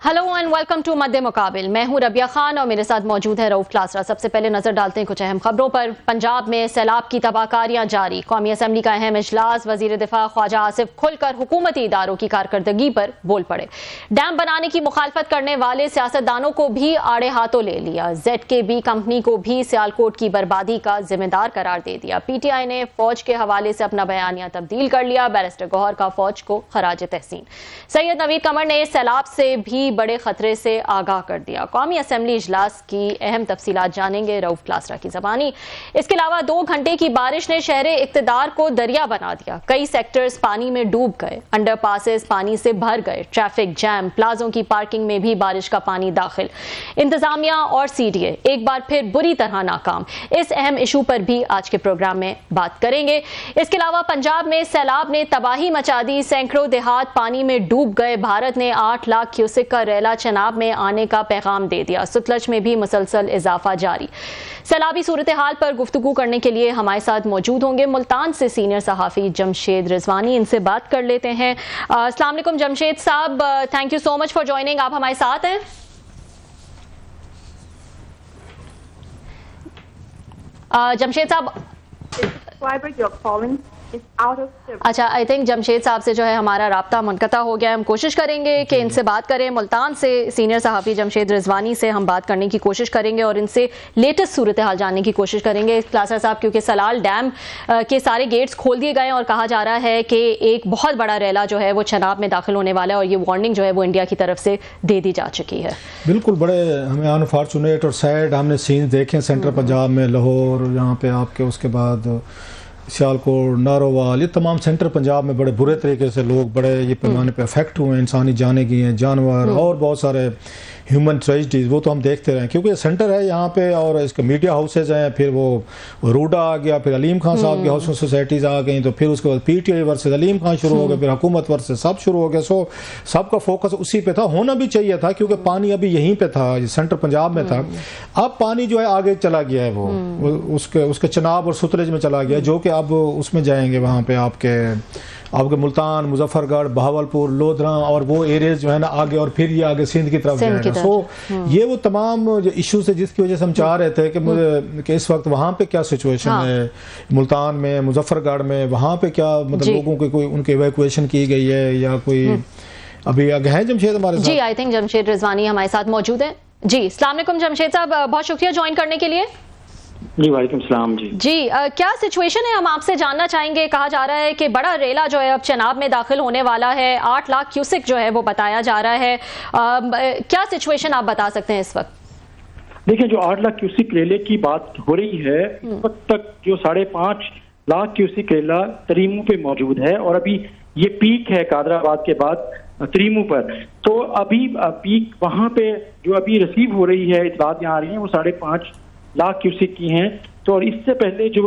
Hello and welcome to मध्य मुकाबिल। मैं हूं रबिया खान और मेरे साथ मौजूद है रऊफ क्लासरा। सबसे पहले नजर डालते हैं कुछ अहम खबरों पर। पंजाब में सैलाब की तबाहकारियां जारी। कौमी असम्बली का अहम इजलास। वजीर दिफा ख्वाजा आसिफ खुलकर हुकूमती इदारों की कारकर्दगी पर बोल पड़े। डैम बनाने की मुखालफत करने वाले सियासतदानों को भी आड़े हाथों ले लिया। ZKB कंपनी को भी सियालकोट की बर्बादी का जिम्मेदार करार दे दिया। PTI ने फौज के हवाले से अपना बयानिया तब्दील कर लिया। बैरिस्टर गौहर का फौज को खराज तहसीन। सैयद नवीद कमर ने सैलाब से भी बड़े खतरे से आगाह कर दिया। कौमी असेंबली इजलास की अहम तफसीलात जानेंगे रऊफ क्लासरा की जबानी। इसके अलावा 2 घंटे की बारिश ने शहर इक्तदार को दरिया बना दिया। कई सेक्टर्स पानी में डूब गए। अंडरपासेस पानी से भर गए। Traffic jam. प्लाजों की पार्किंग में भी बारिश का पानी दाखिल। इंतजामिया और CDA एक बार फिर बुरी तरह नाकाम। इस अहम इशू पर भी आज के प्रोग्राम में बात करेंगे। इसके अलावा पंजाब में सैलाब ने तबाही मचा दी। सैकड़ों देहात पानी में डूब गए। भारत ने 8 लाख क्यूसेक का रेला चनाब में आने का पैगाम दे दिया। सतलज में भी मुसलसल इजाफा जारी। सैलाबी सूरत हाल पर गुफ्तगू करने के लिए हमारे साथ मौजूद होंगे मुल्तान से सीनियर सहाफ़ी जमशेद रिजवानी। इनसे बात कर लेते हैं। अस्सलाम वालेकुम जमशेद साहब, thank you so much for joining. आप हमारे साथ हैं। जमशेद साहब, अच्छा, आई थिंक जमशेद साहब से जो है हमारा राब्ता मुनक़ता हो गया है। हम कोशिश करेंगे कि इनसे बात करें। मुल्तान से सीनियर सहाफ़ी जमशेद रिजवानी से हम बात करने की कोशिश करेंगे और इनसे लेटेस्ट सूरत हाल जानने की कोशिश करेंगे। क्लासर साहब, क्योंकि सलाल डैम के सारे गेट्स खोल दिए गए और कहा जा रहा है कि एक बहुत बड़ा रेला जो है वो चनाब में दाखिल होने वाला है और ये वार्निंग जो है वो इंडिया की तरफ से दे दी जा चुकी है। बिल्कुल, बड़े हमें अनफॉर्चुनेट और सैड हमने सीन देखे सेंट्रल पंजाब में, लाहौर, यहाँ पे आपके उसके बाद सियालकोट, नारोवाल, ये तमाम सेंट्रल पंजाब में बड़े बुरे तरीके से लोग बड़े ये पैमाने पे अफेक्ट हुए हैं। इंसानी जाने गई हैं, जानवर और बहुत सारे ह्यूमन ट्रेजिडीज़, वो तो हम देखते रहे क्योंकि ये सेंटर है यहाँ पे और इसके मीडिया हाउसेज हैं। फिर वो रूडा आ गया, फिर अलीम खान साहब की हाउसिंग सोसाइटीज़ आ गई, तो फिर उसके बाद PTI वर्सेस अलीम खान शुरू हो गया, फिर हुकूमत वर्सेस सब शुरू हो गया। सो सबका फोकस उसी पे था, होना भी चाहिए था क्योंकि पानी अभी यहीं पे था, सेंटर पंजाब में था। अब पानी जो है आगे चला गया है, वो उसके चनाब और सतलज में चला गया, जो कि अब उसमें जाएंगे वहाँ पे आपके मुल्तान, मुजफ्फरगढ़, बहावलपुर, लोधरा और वो एरियाज जो है ना आगे, और फिर ये आगे सिंध की तरफ जाएगा। सो ये वो तमाम जो इश्यूज है जिसकी वजह से हम चाह रहे थे कि इस वक्त वहाँ पे क्या सिचुएशन है, मुल्तान में, मुजफ्फरगढ़ में, वहाँ पे क्या मतलब लोगों की कोई उनकी इवैक्यूएशन की गई है या कोई अभी आगे है। जमशेद हमारे साथ? जी, आई थिंक जमशेद रिजवानी हमारे साथ मौजूद है। जी, अस्सलाम वालेकुम जमशेद साहब, बहुत शुक्रिया ज्वाइन करने के लिए। जी वालेकुम सलाम। जी, क्या सिचुएशन है, हम आपसे जानना चाहेंगे। कहा जा रहा है कि बड़ा रेला जो है अब चनाब में दाखिल होने वाला है। 8 लाख क्यूसेक जो है वो बताया जा रहा है। क्या सिचुएशन आप बता सकते हैं इस वक्त? देखिए, जो 8 लाख क्यूसेक रेले की बात हो रही है, इस वक्त तक जो 5.5 लाख क्यूसेक रेला तरीमू पे मौजूद है और अभी ये पीक है कादराबाद के बाद तरीमू पर। तो अभी पीक वहाँ पे जो अभी रिसीव हो रही है, इतलात यहाँ आ रही है, वो 5.5 लाख क्यूसेक की हैं। तो और इससे पहले जो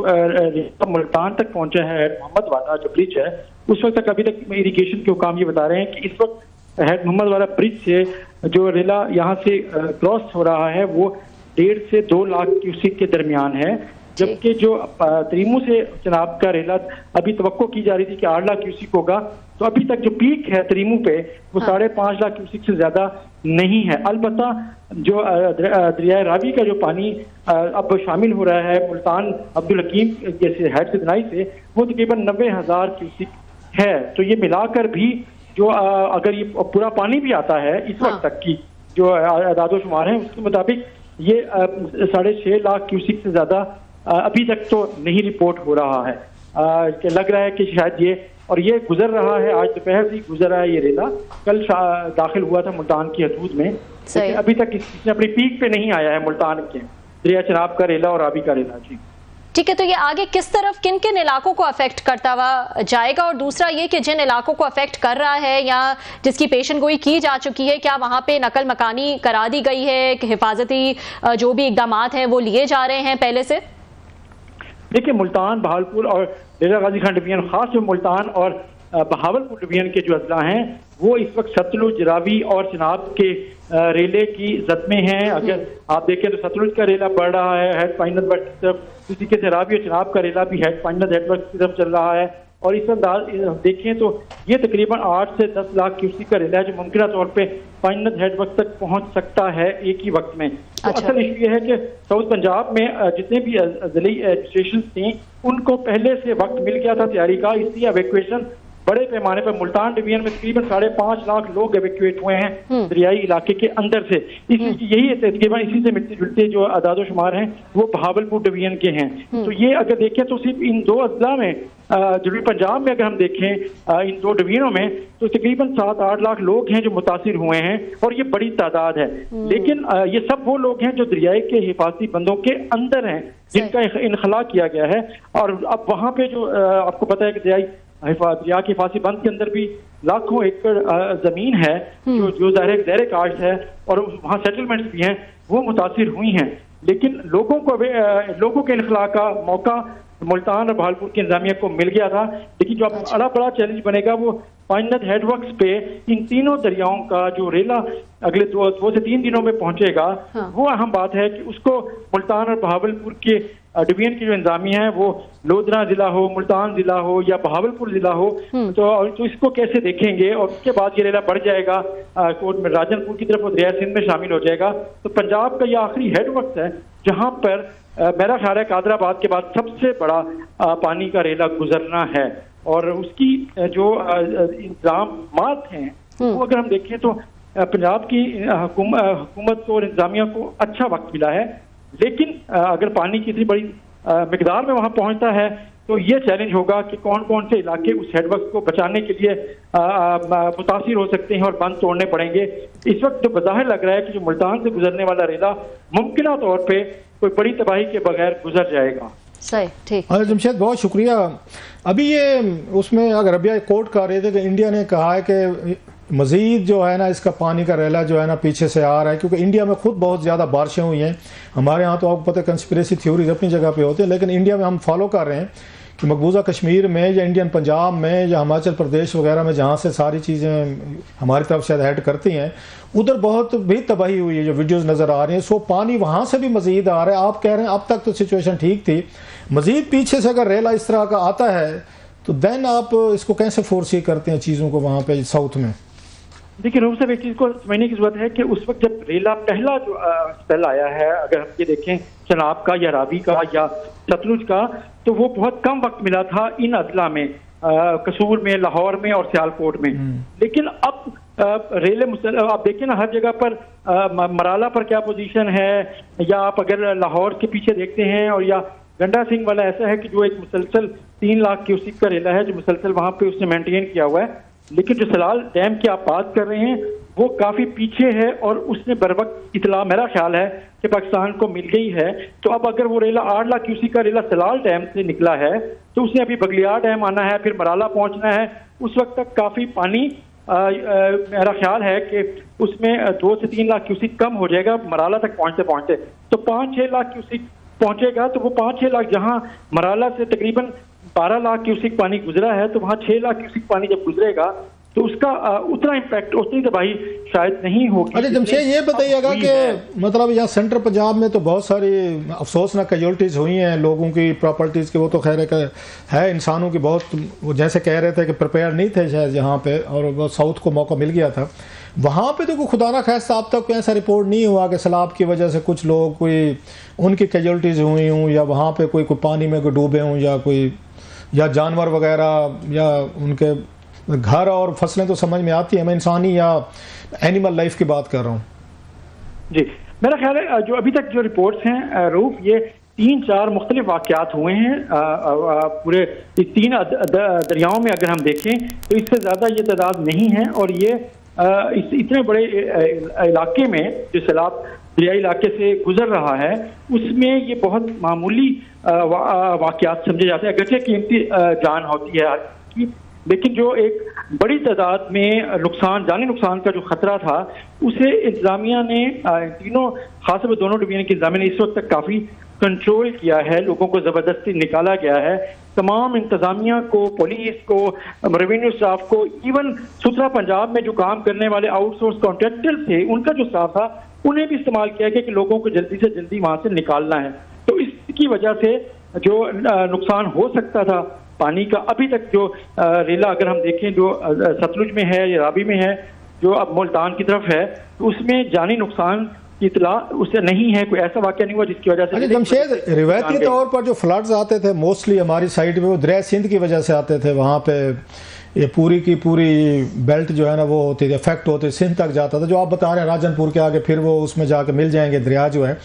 मुल्तान तक पहुंचा है मोहम्मद वाला जो ब्रिज है, उस वक्त तक अभी तक इरिगेशन के हुकाम ये बता रहे हैं कि इस वक्त हेड मोहम्मद वाला ब्रिज से जो रेला यहाँ से क्रॉस हो रहा है वो 1.5 से 2 लाख क्यूसेक के दरमियान है, जबकि जो तरीमू से चनाब का रेला अभी तवक्को की जा रही थी कि 8 लाख क्यूसेक होगा। तो अभी तक जो पीक है तरीमू पे वो 5.5 लाख क्यूसेक से ज्यादा नहीं है। अलबत्ता जो दरिया रावी का जो पानी अब शामिल हो रहा है मुल्तान अब्दुल हकीम जैसे हेड सिदनाई से, वो तकरीबन 90,000 क्यूसेक है। तो ये मिलाकर भी जो अगर ये पूरा पानी भी आता है इस वक्त तक की जो आदादो शुमार है उसके मुताबिक ये 6.5 लाख क्यूसेक से ज्यादा अभी तक तो नहीं रिपोर्ट हो रहा है। लग रहा है कि शायद ये गुजर रहा है, आज दोपहर से गुजर रहा है ये रेला, कल दाखिल हुआ था मुल्तान की हदूद में, लेकिन अभी तक इसने अपनी पीक पे नहीं आया है मुल्तान के दरिया चनाब का रेला और रावी का रेला। जी ठीक है, तो ये आगे किस तरफ किन किन इलाकों को अफेक्ट करता हुआ जाएगा? और दूसरा ये कि जिन इलाकों को अफेक्ट कर रहा है या जिसकी पेशन गोई की जा चुकी है, क्या वहां पे नकल मकानी करा दी गई है, हिफाजती जो भी इकदाम हैं वो लिए जा रहे हैं पहले से? देखिए, मुल्तान, बहावलपुर और डेरा गाजी खान डिवीजन, खास जो मुल्तान और बहावलपुर डिवीजन के जो अजला हैं वो इस वक्त सतलुज, रावी और चनाब के रेले की जद में हैं। अगर आप देखें तो सतलुज का रेला बढ़ रहा है हेड फाइनल वर्क की तरफ, इसी के से रावी और चनाब का रेला भी हेड फाइनल नेटवर्क की तरफ चल रहा है। और इस अंदाज देखें तो ये तकरीबन 8 से 10 लाख क्यूसेक का रेला है जो मुमकिन तौर पे पानीनद हेडवर्क तक पहुंच सकता है एक ही वक्त में। तो असल इशू ये है कि साउथ पंजाब में जितने भी जिले एडमिनिस्ट्रेशन थी उनको पहले से वक्त मिल गया था तैयारी का, इसलिए एवैक्यूएशन बड़े पैमाने पर मुल्तान डिवीजन में तकरीबन 5.5 लाख लोग एवैक्यूएट हुए हैं दरियाई इलाके के अंदर से। यही तकरीबन इसी से मिलते जुलते जो आदादो शुमार हैं वो बहावलपुर डिवीजन के हैं। तो ये अगर देखें तो सिर्फ इन 2 अजला में जनूबी पंजाब में अगर हम देखें इन 2 डिवीजनों में तो तकरीबन 7-8 लाख लोग हैं जो मुतासिर हुए हैं और ये बड़ी तादाद है। लेकिन ये सब वो लोग हैं जो दरियाई के हिफाजती बंदों के अंदर हैं जिनका इनखला किया गया है। और अब वहाँ पे जो आपको पता है कि दरिया के हिफाजती बंद के अंदर भी लाखों एकड़ जमीन है जो ज़ाहिर काश्त है और वहाँ सेटलमेंट्स भी हैं, वो मुतासिर हुई हैं। लेकिन लोगों के इनखला का मौका मुल्तान और बहावलपुर की इंतजामिया को मिल गया था। लेकिन जो अब बड़ा चैलेंज बनेगा वो पानीनद हेडवर्क्स पे इन तीनों दरियाओं का जो रेला अगले 2 से 3 दिनों में पहुंचेगा, वो अहम बात है कि उसको मुल्तान और बहावलपुर के डिवीजन की जो इंतजामिया है वो लोधरा जिला हो, मुल्तान जिला हो या बहावलपुर जिला हो, तो इसको कैसे देखेंगे। और उसके बाद ये रेला बढ़ जाएगा कोर्ट में राजनपुर की तरफ और दरिया सिंध में शामिल हो जाएगा। तो पंजाब का ये आखिरी हेडवर्क्स है जहाँ पर मेरा ख्याल है कादराबाद के बाद सबसे बड़ा पानी का रेला गुजरना है। और उसकी जो इंतजाम हैं वो अगर हम देखें तो पंजाब की हुकूमत को और इंतजामिया को अच्छा वक्त मिला है। लेकिन अगर पानी की इतनी बड़ी मिकदार में वहाँ पहुँचता है तो ये चैलेंज होगा कि कौन कौन से इलाके उस हेडवर्क को बचाने के लिए मुतासिर हो सकते हैं और बंद तोड़ने पड़ेंगे। इस वक्त तो बज़ाहिर लग रहा है कि जो मुल्तान से गुजरने वाला रेला मुमकिन तौर पे कोई बड़ी तबाही के बगैर गुजर जाएगा। सही, ठीक। जमशेद बहुत शुक्रिया। अभी ये उसमें अगर अभी कोर्ट कह रहे थे कि इंडिया ने कहा है कि मज़ीद जो है ना इसका पानी का रेला जो है ना पीछे से आ रहा है, क्योंकि इंडिया में खुद बहुत ज़्यादा बारिशें हुई हैं। हमारे यहाँ तो आपको पता है कंस्पिरेसी थ्योरीज अपनी जगह पे होते हैं, लेकिन इंडिया में हम फॉलो कर रहे हैं कि मकबूजा कश्मीर में या इंडियन पंजाब में या हिमाचल प्रदेश वगैरह में जहाँ से सारी चीज़ें हमारी तरफ शायद हेड करती हैं उधर बहुत भी तबाही हुई है, जो वीडियोस नज़र आ रही हैं। सो पानी वहाँ से भी मज़ीद आ रहा है। आप कह रहे हैं अब तक तो सिचुएशन ठीक थी, मज़ीद पीछे से अगर रेला इस तरह का आता है तो देन आप इसको कैसे फोर्सी करते हैं चीज़ों को वहाँ पे साउथ में? देखिए रूप साहब, एक चीज़ को समझने की जरूरत है कि उस वक्त जब रेला पहला जो स्पेल आया है, अगर हम ये देखें चनाब का या रावी का या सतलुज का, तो वो बहुत कम वक्त मिला था इन अदला में, कसूर में, लाहौर में और सियालकोट में। लेकिन अब रेले आप देखें ना हर जगह पर मराला पर क्या पोजीशन है, या आप अगर लाहौर के पीछे देखते हैं और या गंडा सिंह वाला ऐसा है कि जो एक मुसलसल 3 लाख क्यूसेक का रेला है जो मुसलसल वहाँ पे उसने मेंटेन किया हुआ है। लेकिन जो सलाल डैम की आप बात कर रहे हैं वो काफ़ी पीछे है और उसने बर वक्त इतला मेरा ख्याल है कि पाकिस्तान को मिल गई है। तो अब अगर वो रेला 8 लाख क्यूसेक का रेला सलाल डैम से निकला है तो उसने अभी बगलियार डैम आना है, फिर मराला पहुंचना है। उस वक्त तक काफ़ी पानी मेरा ख्याल है कि उसमें 2 से 3 लाख क्यूसेक कम हो जाएगा मराला तक पहुंचते पहुंचते। तो 5-6 लाख क्यूसेक पहुंचेगा। तो वो 5-6 लाख जहां मराला से तकरीबन 12 लाख क्यूसेक पानी गुजरा है, तो वहां 6 लाख क्यूसेक पानी जब गुजरेगा तो उसका उतना इम्पैक्ट, उतनी तबाही शायद नहीं होगी। अरे जमशेद ये बताइएगा कि मतलब यहाँ सेंट्रल पंजाब में तो बहुत सारी अफसोसनाक कैजुअल्टीज हुई हैं लोगों की, प्रॉपर्टीज़ की, वो तो खैर है इंसानों की बहुत, वो जैसे कह रहे थे कि प्रिपेयर नहीं थे शायद यहाँ पे, और वो साउथ को मौका मिल गया था। वहाँ पे तो कोई खुदा ना खास्ता अब तक कोई ऐसा रिपोर्ट नहीं हुआ कि सैलाब की वजह से कुछ लोग कोई उनकी कैजुअल्टीज हुई हों, या वहाँ पे कोई पानी में डूबे हों, या कोई या जानवर वगैरह या उनके घर और फसलें तो समझ में आती है, मैं इंसानी या एनिमल लाइफ की बात कर रहा हूँ। जी मेरा ख्याल है जो अभी तक जो रिपोर्ट्स हैं रूफ, ये 3-4 मुख्तलिफ वाक़यात हुए हैं पूरे 3 दरियाओं में। अगर हम देखें तो इससे ज़्यादा ये तादाद नहीं है। और ये इतने बड़े इलाके में जो सैलाब दरियाई इलाके से गुजर रहा है उसमें ये बहुत मामूली वाक़यात समझे जाते हैं, अगरचे कीमती जान होती है की, लेकिन जो एक बड़ी तादाद में नुकसान, जानी नुकसान का जो खतरा था उसे इंतजामिया ने तीनों, खासतौर पर दोनों डिवीजन की इंतजामिया ने इस वक्त तक काफ़ी कंट्रोल किया है। लोगों को ज़बरदस्ती निकाला गया है। तमाम इंतजामिया को, पुलिस को, रेवेन्यू स्टाफ को, इवन सुथरा पंजाब में जो काम करने वाले आउटसोर्स कॉन्ट्रैक्टर थे उनका जो स्टाफ था उन्हें भी इस्तेमाल किया गया कि लोगों को जल्दी से जल्दी वहाँ से निकालना है। तो इसकी वजह से जो नुकसान हो सकता था पानी का अभी तक जो रेला अगर हम देखें जो सतलुज में है या रावी में है, जो अब मुल्तान की तरफ है, तो उसमें जानी नुकसान की इतला उससे नहीं है, कोई ऐसा वाकया नहीं हुआ जिसकी वजह से। जमशेद, रिवायती तौर पर जो फ्लड्स आते थे मोस्टली हमारी साइड में वो दरिया सिंध की वजह से आते थे। वहाँ पे ये पूरी की पूरी बेल्ट जो है ना वो होती थी, इफेक्ट होते सिंध तक जाता था। जो आप बता रहे हैं राजनपुर के आगे फिर वो उसमें जाके मिल जाएंगे दरिया जो है।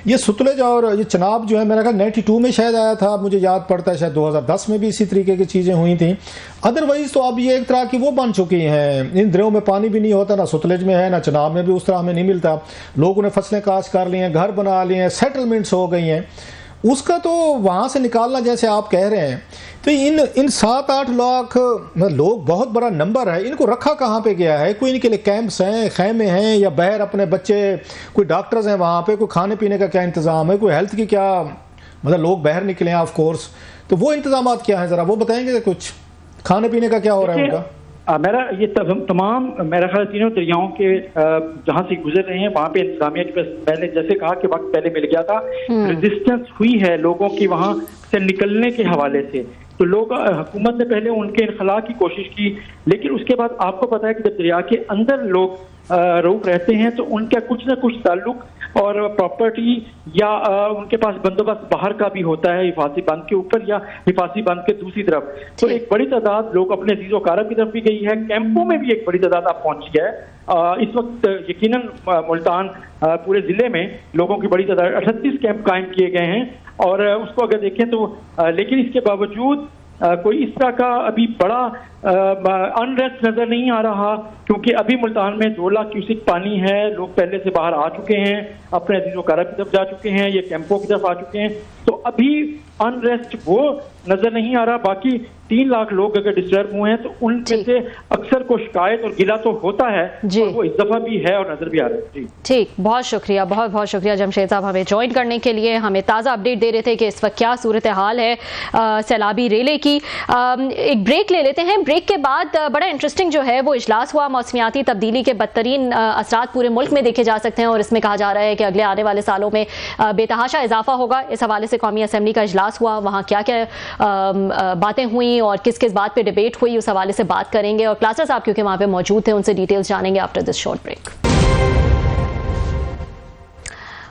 ये सतलुज और ये चनाब जो है मेरा ख्याल 92 में शायद आया था, मुझे याद पड़ता है शायद 2010 में भी इसी तरीके की चीज़ें हुई थी। अदरवाइज तो अब ये एक तरह की वो बन चुकी हैं, इन दरियों में पानी भी नहीं होता, ना सतलुज में है ना चनाब में भी उस तरह हमें नहीं मिलता। लोगों ने फसलें काश्त कर ली हैं, घर बना लिए हैं, सेटलमेंट्स हो गई हैं, उसका तो वहाँ से निकालना जैसे आप कह रहे हैं। तो इन 7-8 लाख लोग बहुत बड़ा नंबर है, इनको रखा कहाँ पे गया है? कोई इनके लिए कैंप्स हैं, खैमे हैं, या बाहर अपने बच्चे, कोई डॉक्टर्स हैं वहाँ पे, कोई खाने पीने का क्या इंतज़ाम है, कोई हेल्थ की क्या, मतलब लोग बाहर निकले हैं ऑफ कोर्स, तो वो इंतजाम क्या है ज़रा वो बताएंगे? कुछ खाने पीने का क्या हो रहा है उनका? मेरा ये तमाम मेरा ख्याल तीनों दरियाओं के जहाँ से गुजर रहे हैं वहाँ पे इंतजामिया के पास, मैंने जैसे कहा कि वक्त पहले मिल गया था, रेजिस्टेंस हुई है लोगों की वहाँ से निकलने के हवाले से। तो लोग, हुकूमत ने पहले उनके इनखला की कोशिश की, लेकिन उसके बाद आपको पता है कि जब दरिया के अंदर लोग रऊफ रहते हैं तो उनका कुछ ना कुछ ताल्लुक और प्रॉपर्टी या उनके पास बंदोबस्त बाहर का भी होता है, हिफाजी बंद के ऊपर या हिफाजी बंद के दूसरी तरफ। तो एक बड़ी तादाद लोग अपने अजीज़ो कारब की तरफ भी गई है, कैंपों में भी एक बड़ी तादाद आप पहुंची है। इस वक्त यकीनन मुल्तान पूरे ज़िले में लोगों की बड़ी तादाद 38 कैंप कायम किए गए हैं, और उसको अगर देखें तो लेकिन इसके बावजूद कोई इस तरह का अभी बड़ा अनरेस्ट नजर नहीं आ रहा, क्योंकि अभी मुल्तान में 2 लाख क्यूसिक पानी है, लोग पहले से बाहर आ चुके हैं, अपने अजीज़ो कारब की तरफ जा चुके हैं, ये कैंपों की तरफ आ चुके हैं, तो अभी अनरेस्ट वो नजर नहीं आ रहा। बाकी 3 लाख लोग अगर डिस्टर्ब हुए हैं तो उनसे से अक्सर को शिकायत और गिला तो होता है, और वो इस दफा भी है और नजर भी आ रहा है। जी ठीक, बहुत शुक्रिया, बहुत बहुत शुक्रिया जमशेद साहब हमें ज्वाइन करने के लिए। हमें ताज़ा अपडेट दे रहे थे कि इस वक्त क्या सूरत हाल है सैलाबी रेले की। एक ब्रेक ले लेते हैं, ब्रेक के बाद बड़ा इंटरेस्टिंग जो है वो इजलास हुआ। मौसमियाती तब्दीली के बदतरीन असरात पूरे मुल्क में देखे जा सकते हैं, और इसमें कहा जा रहा है कि अगले आने वाले सालों में बेतहाशा इजाफा होगा। इस हवाले से कौमी असम्बली का इजलास हुआ, वहाँ क्या क्या बातें हुई और किस किस बात पे डिबेट हुई, उस हवाले से बात करेंगे। और क्लासर साहब क्योंकि वहाँ पे मौजूद थे, उनसे डिटेल्स जानेंगे after this short break.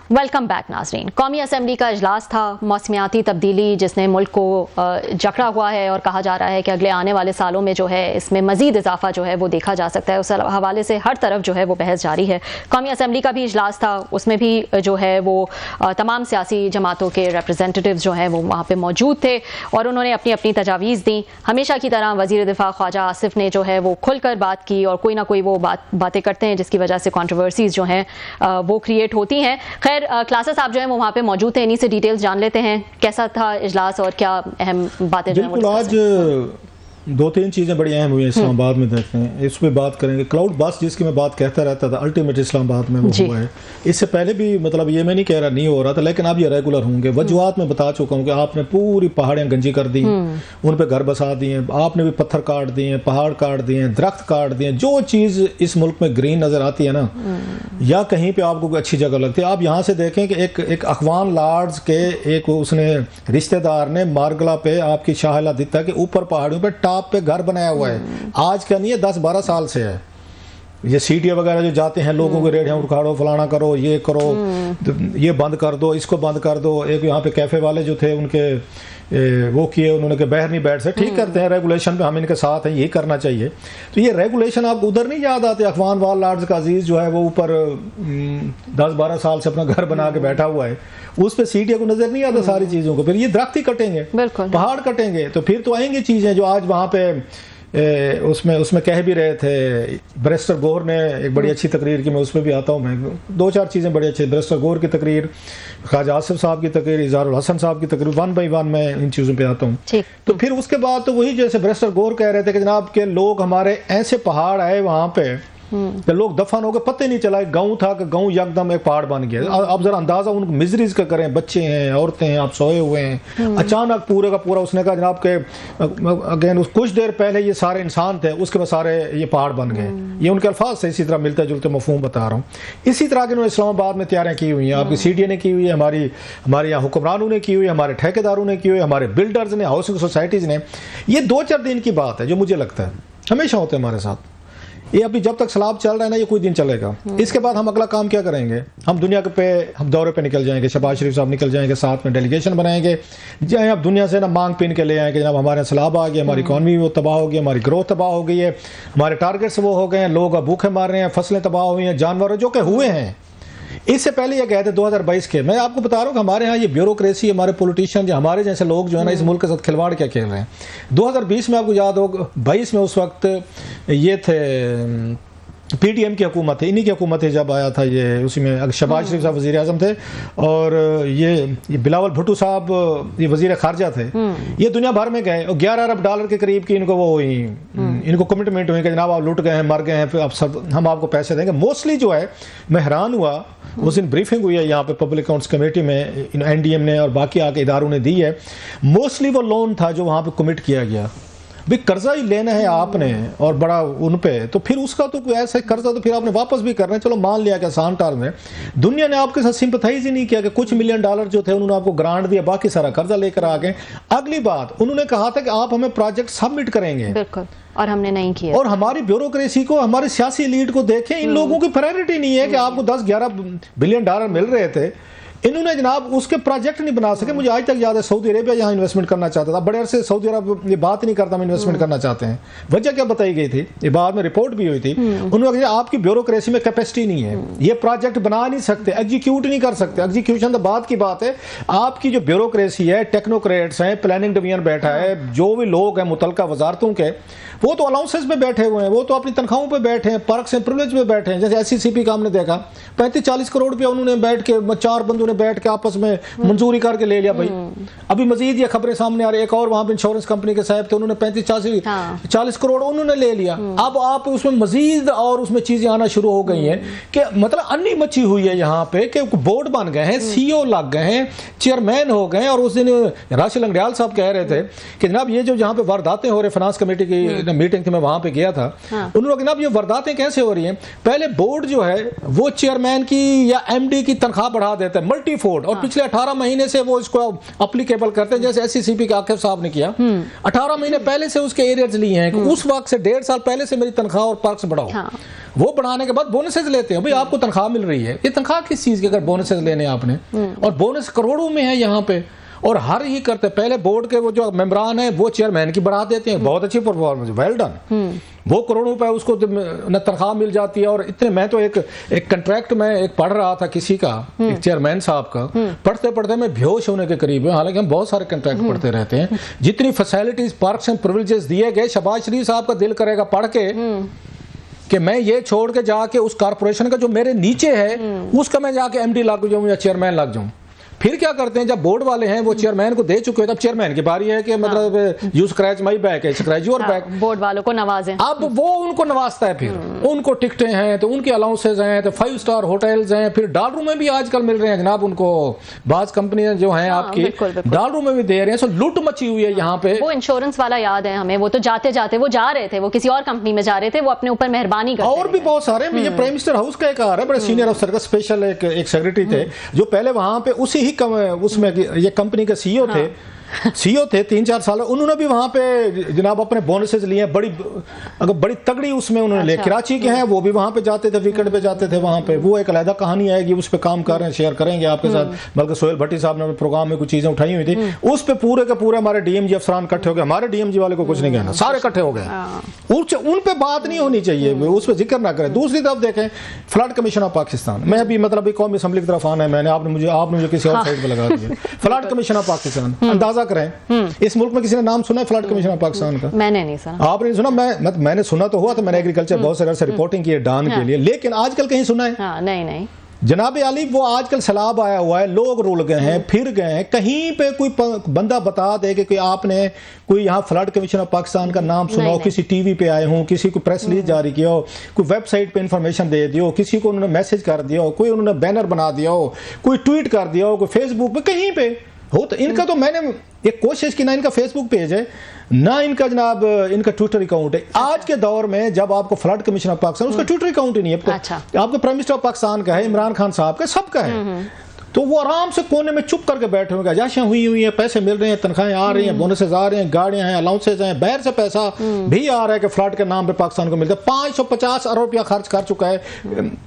Welcome back नाजरीन। कौमी असम्बली का इजलास था, मौसमियाती तब्दीली जिसने मुल्क को जकड़ा हुआ है, और कहा जा रहा है कि अगले आने वाले सालों में जो है इसमें मजीद इजाफा जो है वो देखा जा सकता है। उस हवाले से हर तरफ जो है वो बहस जारी है। कौमी असम्बली का भी इजलास था, उसमें भी जो है वो तमाम सियासी जमातों के रिप्रेजेंटेटिव जो हैं वो वहाँ पर मौजूद थे, और उन्होंने अपनी अपनी तजावीज़ दी। हमेशा की तरह वज़ीर दिफा ख्वाजा आसिफ ने जो है वो खुलकर बात की, और कोई ना कोई वो बातें करते हैं जिसकी वजह से कॉन्ट्रोवर्सीज जो हैं वो क्रिएट होती हैं। खैर क्लासर साहब जो है वो वहाँ पे मौजूद थे, इन्हीं से डिटेल्स जान लेते हैं कैसा था इजलास और क्या अहम बातें जो हैं। आज 2-3 चीज़ें बड़ी अहम हुई हैं इस्लामाबाद में, देखते हैं इस पर बात करेंगे। क्लाउड बस जिसकी मैं बात कहता रहता था, अल्टीमेट इस्लामाबाद में वो हुआ है। इससे पहले भी मतलब ये मैं नहीं कह रहा नहीं हो रहा था, लेकिन अब ये रेगुलर होंगे। वजूहात में बता चुका हूँ कि आपने पूरी पहाड़ियाँ गंजी कर दी, उन पर घर बसा दिए, आपने भी पत्थर काट दिए, पहाड़ काट दिए, दरख्त काट दिए। जो चीज़ इस मुल्क में ग्रीन नज़र आती है ना, या कहीं पर आपको कोई अच्छी जगह लगती है, आप यहाँ से देखें कि एक अखवान लॉर्ड्स के एक उसने रिश्तेदार ने मारगला पे आपकी शाहला दिता के ऊपर पहाड़ियों पर पे घर बनाया हुआ है। आज का नहीं है, 10-12 साल से है। ये सीटियाँ वगैरह जो जाते हैं लोगों को रेडियाँ उखाड़ो, फलाना करो, ये करो, ये बंद कर दो, इसको बंद कर दो। एक यहाँ पे कैफे वाले जो थे उनके वो किए उन्होंने कि बाहर नहीं बैठ सकते। ठीक करते हैं, रेगुलेशन पे हम इनके साथ हैं, ये करना चाहिए। तो ये रेगुलेशन आपको उधर नहीं याद आते। अखवान वाल लॉर्ड्स का अजीज जो है वो ऊपर 10-12 साल से अपना घर बना के बैठा हुआ है, उस पर सीटिया को नजर नहीं आता सारी चीजों को। फिर ये दरख्त ही कटेंगे, पहाड़ कटेंगे, तो फिर तो आएंगी चीजें जो आज वहां पे उसमें कह भी रहे थे। बैरिस्टर गौर ने एक बड़ी अच्छी तकरीर की, मैं उसमें भी आता हूँ। मैं 2-4 चीज़ें बड़ी अच्छी, बैरिस्टर गौर की तकरीर, ख्वाजा आसिफ साहब की तकरीर, इज़हारुल हसन साहब की तकरीर, 1 by 1 मैं इन चीज़ों पे आता हूँ। तो फिर उसके बाद तो वही जैसे बैरिस्टर गौर कह रहे थे कि जनाब के लोग हमारे ऐसे पहाड़ आए वहाँ पे कि लोग दफन हो गए, पता ही नहीं चला गाँव था कि गाँव एकदम एक पहाड़ बन गया। अब जरा अंदाजा उनको मिजरीज का करें, बच्चे हैं, औरतें हैं, आप सोए हुए हैं, अचानक पूरे का पूरा उसने कहा जनाब के अगेन कुछ देर पहले ये सारे इंसान थे, उसके बाद सारे ये पहाड़ बन गए। ये उनके अल्फाज से इसी तरह मिलते जुलते मफहूम बता रहा हूँ। इसी तरह के इस्लामाबाद में तैयारियां की हुई हैं, आपकी CDA ने की हुई है, हमारे यहाँ हुक्मरानों ने की हुई है, हमारे ठेकेदारों ने की हुई है, हमारे बिल्डर्स ने, हाउसिंग सोसाइटीज़ ने। ये 2-4 दिन की बात है जो मुझे लगता है हमेशा होते हैं हमारे साथ। ये अभी जब तक सैलाब चल रहा है ना, ये कुछ दिन चलेगा। इसके बाद हम अगला काम क्या करेंगे, हम दुनिया पे हम दौरे पे निकल जाएंगे, शहबाज शरीफ साहब निकल जाएंगे, साथ में डेलीगेशन बनाएंगे, जाए अब दुनिया से ना मांग पीन के ले आएंगे, जनाब हमारे यहाँ सैलाब आ गया, हमारी इकॉनमी वो तबाह हो गई, हमारी ग्रोथ तबाह हो गई है, हमारे टारगेट्स वो हो गए हैं, लोग अब भूखे मार रहे हैं, फसलें तबाह हुई हैं, जानवर जो कि हुए हैं। इससे पहले ये कहते 2022 के, मैं आपको बता रहा हूँ कि हमारे यहाँ ये ब्यूरोक्रेसी, हमारे पॉलिटिशियन, जो हमारे जैसे लोग जो है ना इस मुल्क के साथ खिलवाड़ क्या खेल रहे हैं। 2020 में आपको याद हो, 22 में उस वक्त ये थे PDM की हुकूमत है, इन्हीं की हुकूमत है जब आया था ये, उसी में शहबाज शरीफ साहब वज़ीर आज़म थे और ये बिलावल भुट्टो साहब ये वज़ीर ख़ारजा थे। ये दुनिया भर में गए और $11 अरब के करीब की इनको वो हुई, इनको कमिटमेंट हुई कि जनाब आप लुट गए हैं, मर गए हैं, फिर हम आपको पैसे देंगे। मोस्टली जो है मैं हैरान हुआ, उस दिन ब्रीफिंग हुई है यहाँ पे पब्लिक अकाउंट्स कमेटी में, NDM ने और बाकी आके इदारों ने दी है। मोस्टली वो लोन था जो वहाँ पे कमिट किया गया, भी कर्जा ही लेना है आपने और बड़ा उन पे, तो फिर उसका तो कोई ऐसा कर्जा तो फिर आपने वापस भी करना है। चलो मान लिया कि आसान टर्म में दुनिया ने आपके साथ सिंपथाइज ही नहीं किया कि कुछ $1 मिलियन जो थे उन्होंने आपको ग्रांट दिया, बाकी सारा कर्जा लेकर आ गए। अगली बात उन्होंने कहा था कि आप हमें प्रोजेक्ट सबमिट करेंगे, बिल्कुल, और हमने नहीं किया। और हमारी ब्यूरोक्रेसी को, हमारे सियासी लीड को देखें, इन लोगों की प्रायोरिटी नहीं है कि आपको $10-11 बिलियन मिल रहे थे, इन्होंने जनाब उसके प्रोजेक्ट नहीं बना सके। मुझे आज तक याद है सऊदी अरेबिया यहाँ इन्वेस्टमेंट करना चाहता था, बड़े अरसे सऊदी अरब ये बात नहीं करता हम इन्वेस्टमेंट करना चाहते हैं। वजह क्या बताई गई थी, ये बाद में रिपोर्ट भी हुई थी, उन्होंने कहा आपकी ब्यूरोक्रेसी में कैपेसिटी नहीं है, ये प्रोजेक्ट बना नहीं सकते, एग्जीक्यूट नहीं कर सकते। एग्जीक्यूशन तो बात की बात है, आपकी जो ब्यूरोक्रेसी है, टेक्नोक्रेट्स हैं, प्लानिंग डिवीजन बैठा है, जो भी लोग हैं मुतलका वजारतों के, वो तो अलाउंसेस पे बैठे हुए हैं, वो तो अपनी तनख्वाहों पे बैठे हैं, पर्क्स एंड प्रिविलेज पे बैठे हैं। जैसे SCCP का हमने देखा 35-40 करोड़ रुपया उन्होंने बैठ के, 4 बंदों ने बैठ के आपस में मंजूरी करके ले लिया भाई। अभी मजीद ये खबरें सामने आ रही है, एक और वहां पे इंश्योरेंस कंपनी के साहब थे, उन्होंने 35-40 करोड़ उन्होंने ले लिया। अब आप उसमें मजीद और उसमें चीजें आना शुरू हो गई हैं कि मतलब अन्नी मची हुई है यहाँ पे कि बोर्ड बन गए हैं, CEO लग गए हैं, चेयरमैन हो गए। और उस दिन राशिद लंगड़ियाल साहब कह रहे थे कि जनाब ये जो जहाँ पे वारदातें हो रहे, फाइनेंस कमेटी की मीटिंग थी, मैं वहां पे गया था, उन्होंने जनाब ये वारदातें कैसे हो रही हैं, पहले बोर्ड जो है वो चेयरमैन की या MD की तनख्वाह बढ़ा देता है मल्टीफोल्ड, और पिछले 18 महीने से वो इसको अप्लीकेबल करते हैं, जैसे SCCP के आकिब साहब ने किया। 18 महीने पहले से उसके एरियर्स लिए हैं, उस वक्त से 1.5 साल पहले से मेरी तनख्वाह और पर्क्स बढ़ाओ। वो बढ़ाने के बाद बोनसेस लेते हैं, भाई आपको तनख्वाह मिल रही है, ये तनख्वाह किस चीज की, अगर बोनसेस लेने आपने, और बोनस करोड़ों में है यहाँ पे, और हर ही करते। पहले बोर्ड के वो जो मेंबरान है वो चेयरमैन की बढ़ा देते हैं, बहुत अच्छी परफॉर्मेंस, वेल डन, वो करोड़ों रुपए उसको न तनख्वाह मिल जाती है। और इतने, मैं तो एक कंट्रैक्ट में एक पढ़ रहा था किसी का, एक चेयरमैन साहब का, पढ़ते पढ़ते मैं बेहोश होने के करीब हूँ। हालांकि हम बहुत सारे कंट्रैक्ट पढ़ते रहते हैं, जितनी फैसिलिटीज, पार्क्स एंड प्रिविलेजेस दिए गए, शहबाज शरीफ साहब का दिल करेगा पढ़ के कि मैं ये छोड़ के जाके उस कारपोरेशन का जो मेरे नीचे है उसका मैं जाके MD लग जाऊं या चेयरमैन लग जाऊं। फिर क्या करते हैं, जब बोर्ड वाले हैं वो चेयरमैन को दे चुके हैं, तब चेयरमैन की बारी है कि मतलब यू स्क्रैच माई बैक है, स्क्रैच योर बैक, बोर्ड वालों को नवाजें। अब वो उनको नवाजता है, फिर उनको टिकटें हैं तो उनके अलाउंसेज हैं, तो 5 स्टार होटल्स हैं, फिर डॉलरों में भी आजकल मिल रहे हैं जनाब उनको, बाज कंपनियां जो हैं आपकी डॉलरों में भी दे रहे हैं। सो लूट मची हुई है यहाँ पे। वो इंश्योरेंस वाला याद है हमें, वो तो जाते जाते वो जा रहे थे, वो किसी और कंपनी में जा रहे थे, वो अपने ऊपर मेहरबानी करते। और भी बहुत सारे, ये प्राइम मिनिस्टर हाउस का एक आ रहा है, बड़े सीनियर अफसर का, स्पेशल एक सेक्रेटरी थे जो पहले वहां पे उसी ही उसमें ये कंपनी के CEO थे, CEO थे 3-4 साल, उन्होंने भी वहां पे जनाब अपने बोनसेस लिए, बड़ी तगड़ी उसमें उन्होंने ले। कराची के हैं वो भी वहां पे जाते थे, वीकेंड पे जाते थे वहां पे, वो एक अलहदा कहानी आएगी, उस पे काम कर रहे हैं, शेयर करेंगे आपके साथ। बल्कि सोहेल भट्टी साहब ने प्रोग्राम में कुछ चीजें उठाई हुई थी, उस पे पूरे के पूरे हमारे DMG अफसरान इकट्ठे हो गए, हमारे DMG वाले को कुछ नहीं कहना, सारे इकट्ठे हो गए, उन पे बात नहीं होनी चाहिए, उस पर जिक्र ना करें। दूसरी तरफ देखें फ्लड कमीशन ऑफ पाकिस्तान, मैं अभी मतलब कौमी असम्बली की तरफ आना है, मैंने आपने मुझे किसी और साइड पे लगा दिया। फ्लड कमीशन ऑफ पाकिस्तान, अंदाजा करें इस मुल्क में किसी ने नाम सुना है फ्लड कमीशन ऑफ पाकिस्तान का? मैंने नहीं सुना। आपने नहीं सुना? मैंने सुना तो हुआ था, मैंने एग्रीकल्चर बहुत सारे रिपोर्टिंग की है डान के लिए, लेकिन आजकल कहीं सुना है? नहीं। जनाब अली वो आजकल सैलाब आया हुआ है, लोग रुल गए हैं, फिर गए हैं, कहीं पे कोई बंदा बता दे कि आपने कोई यहाँ फ्लड कमीशन ऑफ पाकिस्तान का नाम सुना हो, किसी टीवी पे आए हों, किसी को प्रेस रिलीज जारी किया हो, कोई वेबसाइट पे इंफॉर्मेशन दे दिया हो, किसी को उन्होंने मैसेज कर दिया हो, कोई उन्होंने बैनर बना दिया हो, कोई ट्वीट कर दिया हो, कोई फेसबुक पे कहीं पे हो, तो इनका तो मैंने एक कोशिश की, ना इनका फेसबुक पेज है ना इनका जनाब इनका ट्विटर अकाउंट है। आज के दौर में जब आपको फ्लड कमीशन ऑफ पाकिस्तान, उसका ट्विटर अकाउंट ही नहीं है। आपके प्राइम मिनिस्टर ऑफ पाकिस्तान का है, इमरान खान साहब का, सबका है, तो वो आराम से कोने में चुप करके बैठे हुए, आजाशियां हुई हैं, पैसे मिल रहे हैं, तनख्वाहें आ रही हैं, बोनसेस आ रहे हैं, गाड़ियां हैं, अलाउंसेस हैं, बाहर से पैसा भी आ रहा है कि फ्लड के नाम पे पाकिस्तान को मिलता है। 550 अरब रुपया खर्च कर चुका है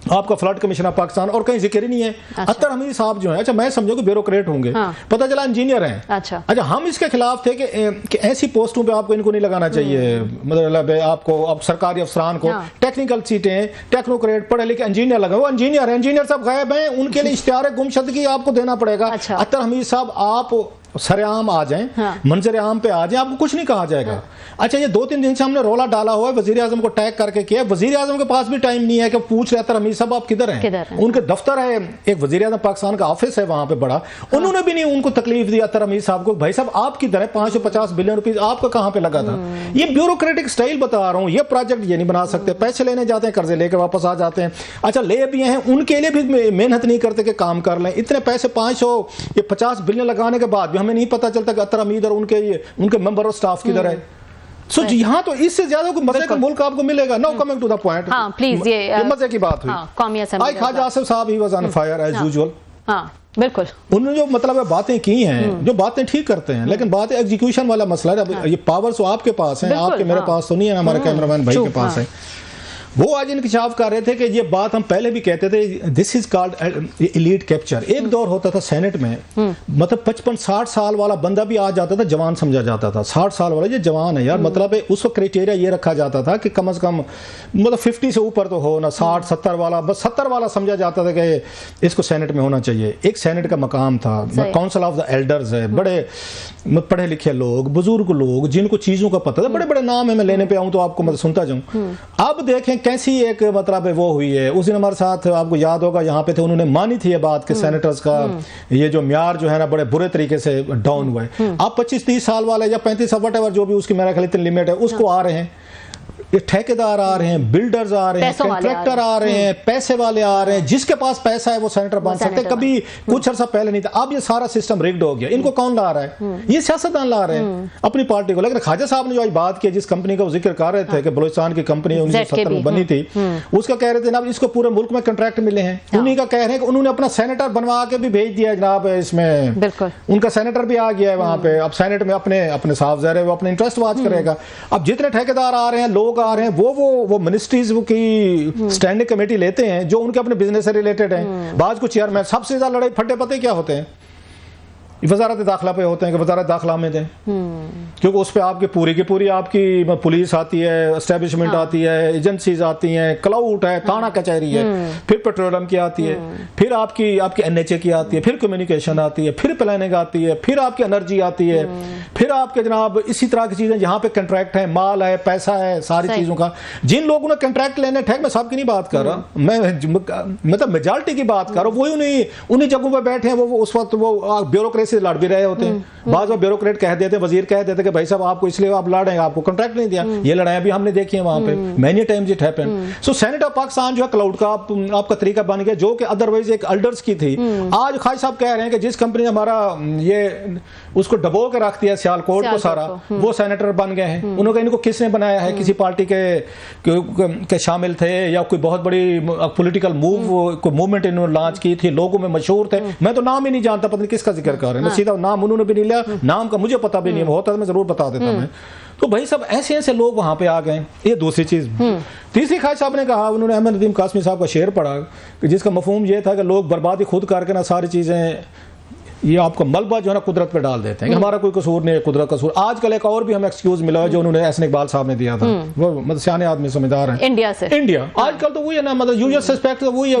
आपका फ्लड कमीशन ऑफ पाकिस्तान, और कहीं जिक्र ही नहीं है। अत्तर हमीद साहब जो है, अच्छा मैं समझो कि ब्यूरोक्रेट होंगे, पता चला इंजीनियर हैं। अच्छा हम इसके खिलाफ थे कि ऐसी पोस्टों पे आपको इनको नहीं लगाना चाहिए, मतलब आपको अब सरकारी अफसरान को टेक्निकल सीटें, टेक्नोक्रेट पढ़े लिखे इंजीनियर लगे, वो इंजीनियर सब गायब हैं, उनके लिए इश्तिहार गुमशदगी आपको देना पड़ेगा। अत्तर हमीद साहब आप सरेआम आ जाएं, मंजर आम पे आ जाएं, आपको कुछ नहीं कहा जाएगा। अच्छा ये 2-3 दिन से हमने रोला डाला हुआ है, वजीर आजम को टैग करके किया, वजीर आजम के पास भी टाइम नहीं है कि पूछ रहे अत्तर हमीद साहब आप किधर हैं। उनके दफ्तर है, एक वजीर आजम पाकिस्तान का ऑफिस है वहां पे बड़ा, उन्होंने भी नहीं उनको तकलीफ दी अत्तर हमीद साहब को, भाई साहब आप किधर है, 550 बिलियन रुपीज आपका कहां पे लगा था। ये ब्यूरोक्रेटिक स्टाइल बता रहा हूं, ये प्रोजेक्ट ये नहीं बना सकते, पैसे लेने जाते हैं, कर्जे लेकर वापस आ जाते हैं। अच्छा ले भी हैं, उनके लिए भी मेहनत नहीं करते कि काम कर लें, इतने पैसे 550 बिलियन लगाने के बाद भी हमें नहीं पता चलता अत्तर हमीद और उनके मेंबर और स्टाफ किधर है। सो यहाँ तो इससे ज्यादा कोई मजे का मुल्क आपको मिलेगा। No coming to the point, please ये मजे की बात हुई। आई ख्वाजा आसिफ साहब he was on fire as usual. बिल्कुल उन्होंने जो मतलब बातें की हैं, जो बातें ठीक करते हैं, लेकिन बात एग्जीक्यूशन वाला मसला है। ये पावर तो आपके पास है, आपके मेरे पास तो नहीं है, हमारे कैमरामैन भाई के पास है। वो आज इंकशाफ कर रहे थे कि ये बात हम पहले भी कहते थे, this is called elite capture. एक दौर होता था सेनेट में, मतलब 55-60 साल वाला बंदा भी आ जाता था, जवान समझा जाता था। 60 साल वाला ये जवान है यार, मतलब उस वक्त क्राइटेरिया ये रखा जाता था कि कम से कम मतलब 50 से ऊपर तो हो ना, 60-70 वाला, बस 70 वाला समझा जाता था कि इसको सेनेट में होना चाहिए। एक सेनेट का मकाम था, काउंसिल ऑफ द एल्डर्स है, बड़े पढ़े लिखे लोग, बुजुर्ग लोग, जिनको चीजों का पता था, बड़े बड़े नाम है, मैं लेने पे आऊं तो आपको मतलब सुनता जाऊं। अब देखें कैसी एक मतलब वो हुई है। उस दिन हमारे साथ आपको याद होगा यहाँ पे थे, उन्होंने मानी थी ये बात कि सेनेटर्स का ये जो म्यार जो है ना बड़े बुरे तरीके से डाउन हुआ है। अब 25-30 साल वाले या 35 वट एवर जो भी उसकी मेरा ख्याल इतनी लिमिट है, उसको आ रहे हैं, ये ठेकेदार आ रहे हैं, बिल्डर्स आ रहे हैं, कॉन्ट्रैक्टर आ रहे हैं, पैसे वाले आ रहे हैं। जिसके पास पैसा है वो सेनेटर बन सकते हैं, कभी कुछ अर्सा पहले नहीं था। अब ये सारा सिस्टम रिग्ड हो गया। इनको कौन ला रहा है? ये सियासतदान ला रहे हैं अपनी पार्टी को। लेकिन ख्वाजा साहब ने जो आज बात की, जिस कंपनी का वो जिक्र कर रहे थे कि बलूचिस्तान की कंपनी 1970 में बनी थी, उसका कह रहे थे जनाब इसको पूरे मुल्क में कॉन्ट्रैक्ट मिले हैं। उन्हीं का कह रहे हैं कि उन्होंने अपना सेनेटर बनवा के भी भेज दिया जनाब, इसमें उनका सेनेटर भी आ गया है वहां पे। अब सेनेट में अपने साफ ज़ाहिर है वो अपने इंटरेस्ट वाच करेगा। अब जितने ठेकेदार आ रहे हैं, लोग आ रहे हैं, वो मिनिस्ट्रीज की स्टैंडिंग कमेटी लेते हैं जो उनके अपने बिजनेस से रिलेटेड हैं। बाज को चेयरमैन, सबसे ज्यादा लड़ाई फड्डे पते क्या होते हैं? वजारत दाखिला पे होते हैं कि वजारत दाखिला में दें, क्योंकि उस पर आपकी पूरी की पूरी आपकी पुलिस आती है, एस्टेब्लिशमेंट आती है, एजेंसीज आती हैं, क्लाउट है, थाना कचहरी है, फिर पेट्रोलियम की आती है, फिर आपकी NHA की आती है, फिर कम्युनिकेशन आती है, फिर प्लानिंग आती है, फिर आपकी एनर्जी आती है, फिर आपके जनाब इसी तरह की चीजें जहाँ पे कंट्रैक्ट है, माल है, पैसा है, सारी चीजों का। जिन लोगों ने कंट्रैक्ट लेने, ठेक मैं सबकी नहीं बात कर रहा, मैं मतलब मेजॉरिटी की बात कर रहा हूँ। वही उन्हीं जगहों पर बैठे हैं, वो उस वक्त वो ब्यूरोक्रेसी से लड़ भी रहे होते हैं। बाद में ब्यूरोक्रेट कह देते, वजीर कह देते कि भाई साहब आपको इसलिए आप लड़ रहे हैं, आपको कॉन्ट्रैक्ट नहीं दिया। ये लड़ाई भी हमने देखी है वहां पे, many times it happened. So senate of Pakistan जो है क्लाउड का आपका तरीका बन गया, जो कि अदरवाइज एक एल्डर्स की थी। आज खाई साहब कह रहे हैं कि जिस कंपनी ने हमारा ये उसको डबो के रख दिया सियालकोट को सारा, वो सेनेटर बन गए हैं। उन्होंने इनको किसने बनाया है? किसी पार्टी के शामिल थे या कोई बहुत बड़ी पॉलिटिकल मूवमेंट इन्होंने लॉन्च की थी, लोगों में मशहूर थे। मैं तो नाम ही नहीं जानता, पता नहीं किसका जिक्र कर रहे हैं, सीधा नाम उन्होंने भी नहीं लिया, नाम का मुझे पता भी नहीं होता तो मैं जरूर बता देता मैं। तो भाई सब ऐसे लोग वहां पे आ गए। ये दूसरी चीज। तीसरी ख्वाजा साहब ने कहा, उन्होंने अहमद नदीम कासमी साहब का शेर पढ़ा कि जिसका मफहूम ये था कि लोग बर्बादी खुद करके ना सारी चीजें ये आपका मलबा जो है ना कुदरत पे डाल देते हैं कि हमारा कोई कसूर नहीं है, कुदरत कसूर। आजकल एक और भी हमें एक्सक्यूज मिला है जो उन्होंने एहसन इकबाल साहब ने दिया था, वो मतलब सियाने आदमी समझदार हैं, इंडिया से। आजकल तो वही है ना, मतलब यूजुअल सस्पेक्ट तो वही है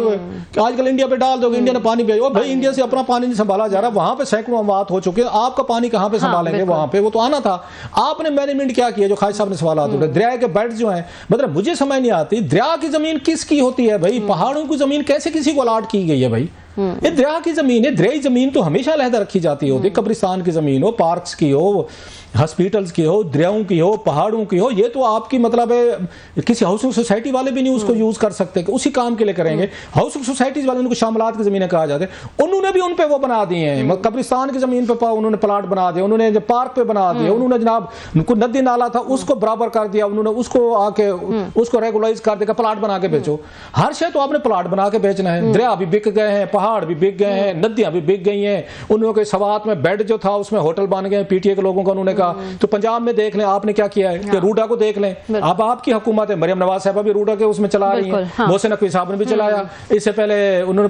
कि आजकल इंडिया पे डाल दोगे, इंडिया ने पानी भेजो भाई, इंडिया से अपना पानी नहीं संभाला जा रहा, वहां पे सैकड़ों बात हो चुकी है, आपका पानी कहां पे संभालेंगे? वहां पे वो तो आना था, आपने मैनेजमेंट क्या किया? जो खालिद साहब ने सवाल आते, दरिया के बेड जो है, मतलब मुझे समझ नहीं आती दरिया की जमीन किसकी होती है भाई? पहाड़ों की जमीन कैसे किसी को अलाट की गई है भाई? ये दरिया की जमीन है, दरियाई जमीन तो हमेशा अलहदा रखी जाती होती है, कब्रिस्तान की जमीन हो, पार्क्स की हो, हॉस्पिटल्स की हो, दरियाओं की हो, पहाड़ों की हो, ये तो आपकी मतलब है किसी हाउसिंग सोसाइटी वाले भी नहीं उसको यूज कर सकते कि उसी काम के लिए करेंगे। हाउसिंग सोसाइटीज वाले उनको शामलात की जमीनें कहा जाते हैं, उन्होंने भी उन पे वो बना दिए हैं, कब्रिस्तान की जमीन पे उन्होंने प्लाट बना दिया, उन्होंने पार्क पे बना दिया, उन्होंने जनाब नदी नाला था उसको बराबर कर दिया, उन्होंने उसको आके उसको रेगुलाइज कर देगा, प्लाट बना के बेचो। हर शय तो आपने प्लाट बना के बेचना है। दरिया भी बिक गए हैं, पहाड़ भी बिक गए हैं, नदियां भी बिक गई हैं, उन्होंने सवात में बेड जो था उसमें होटल बन गए पीटीए के लोगों का। उन्होंने कहा तो पंजाब में देख लें आपने क्या किया है कि रूडा को देख लें, अब आपकी हुकूमत है, मरियम नवाज साहबा भी रूडा के उसमें चला रही है, मोहसिन नकवी साहब ने भी चलाया, इससे पहले उन्होंने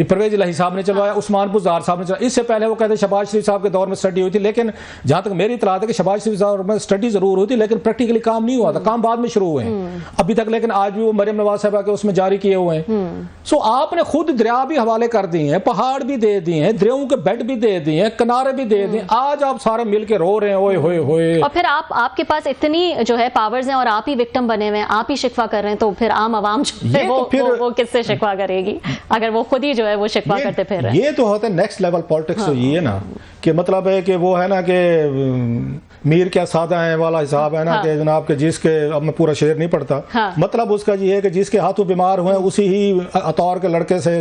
परवेज इलाही साहब ने चलवाया, उस्मान बुज़दार साहब ने चलाया, इससे पहले वो कहते शहबाज शरीफ साहब के दौर में स्टडी हुई थी, लेकिन जहां तक मेरी इत्तला है कि शहबाज शरीफ साहब में स्टडी जरूर हुई थी लेकिन प्रैक्टिकली काम नहीं हुआ था, काम बाद में शुरू हुए हैं अभी तक, लेकिन आज भी वो मरियम नवाज साहबा के उसमें जारी किए हुए हैं। सो आपने खुद दरिया भी हवाले कर दिए हैं, पहाड़ भी दे दिए हैं, दरियाओं के बेड भी दे दिए हैं, किनारे भी दे दिए, आज आप सारे मिलके रो रहे हैं ओए होए होए। और फिर आपके पास इतनी जो है पावर्स हैं और आप ही विक्टिम बने हुए हैं, आप ही शिकवा कर रहे हैं, तो फिर आम आवाम जो है वो किससे शिकवा करेगी अगर वो खुद ही जो है वो शिकवा करते फिर रहे। ये तो होता है नेक्स्ट लेवल पॉलिटिक्स। तो ये ना कि मतलब है कि वो है ना कि मीर क्या सादा है वाला हिसाब है ना कि जनाब के जिसके, अब मैं पूरा शेर नहीं पढ़ता, मतलब उसका ये है कि जिसके हाथों बीमार हुए उसी ही अतौर के लड़के से